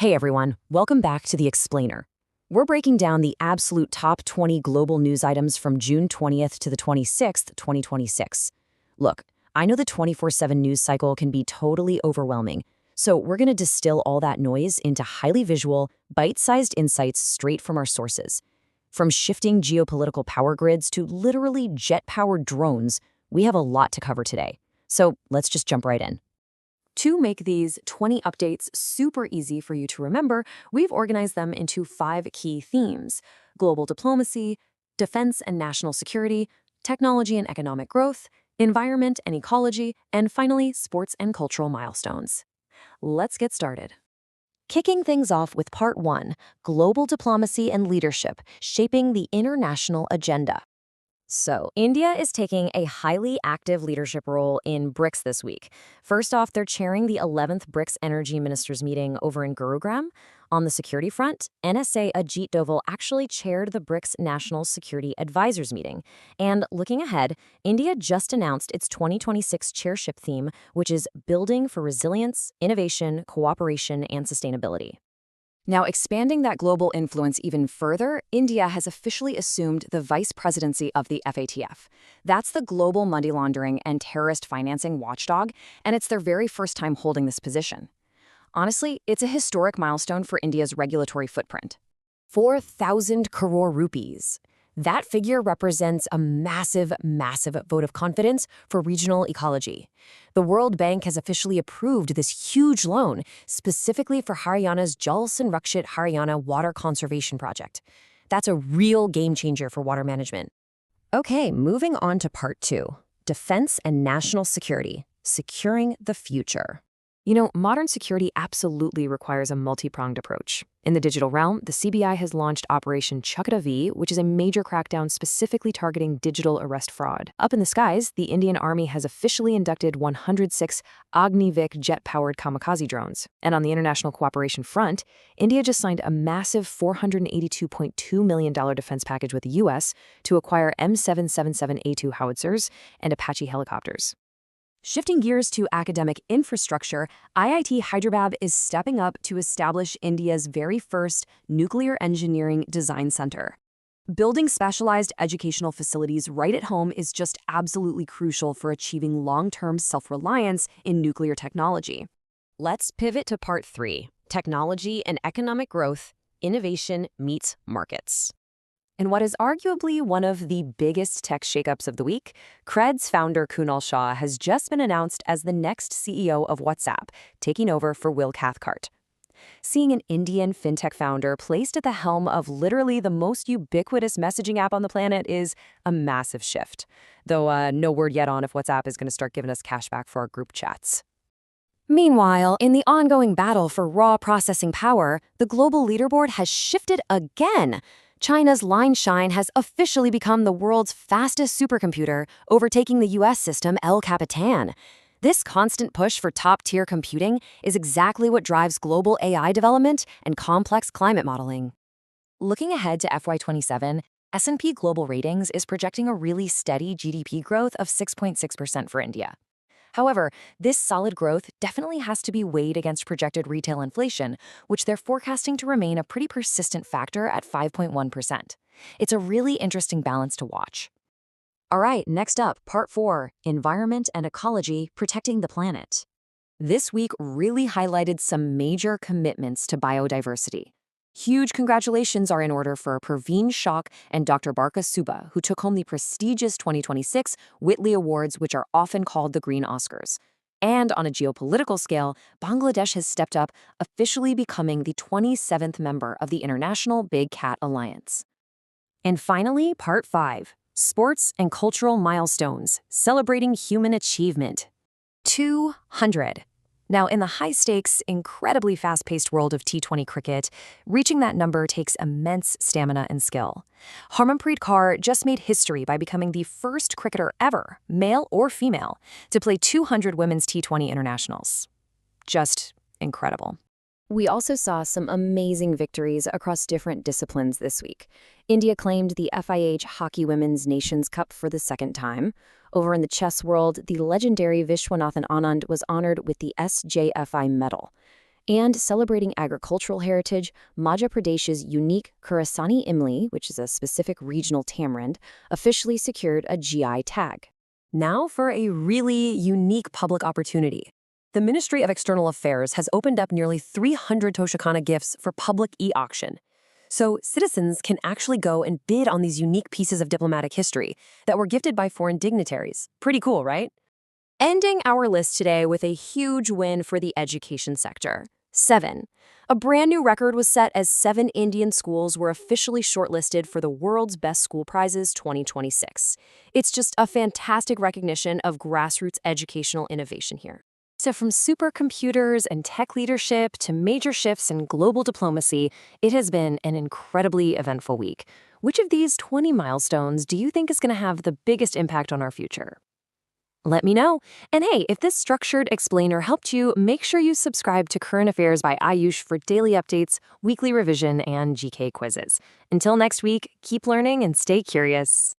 Hey everyone, welcome back to The Explainer. We're breaking down the absolute top 20 global news items from June 20th to the 26th, 2026. Look, I know the 24/7 news cycle can be totally overwhelming, so we're going to distill all that noise into highly visual, bite-sized insights straight from our sources. From shifting geopolitical power grids to literally jet-powered drones, we have a lot to cover today. So let's just jump right in. To make these 20 updates super easy for you to remember, we've organized them into 5 key themes: global diplomacy, defense and national security, technology and economic growth, environment and ecology, and finally, sports and cultural milestones. Let's get started. Kicking things off with Part 1, Global Diplomacy and Leadership, Shaping the International Agenda. So, India is taking a highly active leadership role in BRICS this week. First off, they're chairing the 11th BRICS Energy Ministers meeting over in Gurugram. On the security front, NSA Ajit Doval actually chaired the BRICS National Security Advisors meeting. And looking ahead, India just announced its 2026 chairship theme, which is Building for Resilience, Innovation, Cooperation, and Sustainability. Now, expanding that global influence even further, India has officially assumed the vice presidency of the FATF. That's the global money laundering and terrorist financing watchdog, and it's their very first time holding this position. Honestly, it's a historic milestone for India's regulatory footprint. 4,000 crore rupees. That figure represents a massive vote of confidence for regional ecology. The World Bank has officially approved this huge loan, specifically for Haryana's Jal Sanrakshit Haryana Water Conservation Project. That's a real game changer for water management. Okay, moving on to Part 2, Defense and National Security, Securing the Future. You know, modern security absolutely requires a multi-pronged approach. In the digital realm, the CBI has launched Operation Chakra-VI, which is a major crackdown specifically targeting digital arrest fraud. Up in the skies, the Indian Army has officially inducted 106 Agniveg jet-powered kamikaze drones. And on the international cooperation front, India just signed a massive $482.2 million defense package with the U.S. to acquire M777A2 howitzers and Apache helicopters. Shifting gears to academic infrastructure, IIT Hyderabad is stepping up to establish India's very first nuclear engineering design center. Building specialized educational facilities right at home is just absolutely crucial for achieving long-term self-reliance in nuclear technology. Let's pivot to Part 3, Technology and Economic Growth, Innovation Meets Markets. In what is arguably one of the biggest tech shakeups of the week, Cred's founder Kunal Shah has just been announced as the next CEO of WhatsApp, taking over for Will Cathcart. Seeing an Indian fintech founder placed at the helm of literally the most ubiquitous messaging app on the planet is a massive shift, though no word yet on if WhatsApp is going to start giving us cash back for our group chats. Meanwhile, in the ongoing battle for raw processing power, the global leaderboard has shifted again. China's LineShine has officially become the world's fastest supercomputer, overtaking the U.S. system El Capitan. This constant push for top-tier computing is exactly what drives global AI development and complex climate modeling. Looking ahead to FY27, S&P Global Ratings is projecting a really steady GDP growth of 6.6% for India. However, this solid growth definitely has to be weighed against projected retail inflation, which they're forecasting to remain a pretty persistent factor at 5.1%. It's a really interesting balance to watch. All right, next up, Part 4, Environment and Ecology, Protecting the Planet. This week really highlighted some major commitments to biodiversity. Huge congratulations are in order for Praveen Shok and Dr. Barka Subba, who took home the prestigious 2026 Whitley Awards, which are often called the Green Oscars. And on a geopolitical scale, Bangladesh has stepped up, officially becoming the 27th member of the International Big Cat Alliance. And finally, Part 5, Sports and Cultural Milestones, Celebrating Human Achievement. 200. Now, in the high-stakes, incredibly fast-paced world of T20 cricket, reaching that number takes immense stamina and skill. Harmanpreet Kaur just made history by becoming the first cricketer ever, male or female, to play 200 women's T20 internationals. Just incredible. We also saw some amazing victories across different disciplines this week. India claimed the FIH Hockey Women's Nations Cup for the second time. Over in the chess world, the legendary Viswanathan Anand was honored with the SJFI medal. And celebrating agricultural heritage, Madhya Pradesh's unique Khurasani Imli, which is a specific regional tamarind, officially secured a GI tag. Now for a really unique public opportunity. The Ministry of External Affairs has opened up nearly 300 Toshikana gifts for public e-auction. So citizens can actually go and bid on these unique pieces of diplomatic history that were gifted by foreign dignitaries. Pretty cool, right? Ending our list today with a huge win for the education sector. 7. A brand new record was set as 7 Indian schools were officially shortlisted for the World's Best School Prizes 2026. It's just a fantastic recognition of grassroots educational innovation here. So from supercomputers and tech leadership to major shifts in global diplomacy, it has been an incredibly eventful week. Which of these 20 milestones do you think is going to have the biggest impact on our future? Let me know. And hey, if this structured explainer helped you, make sure you subscribe to Current Affairs by Ayush for daily updates, weekly revision, and GK quizzes. Until next week, keep learning and stay curious.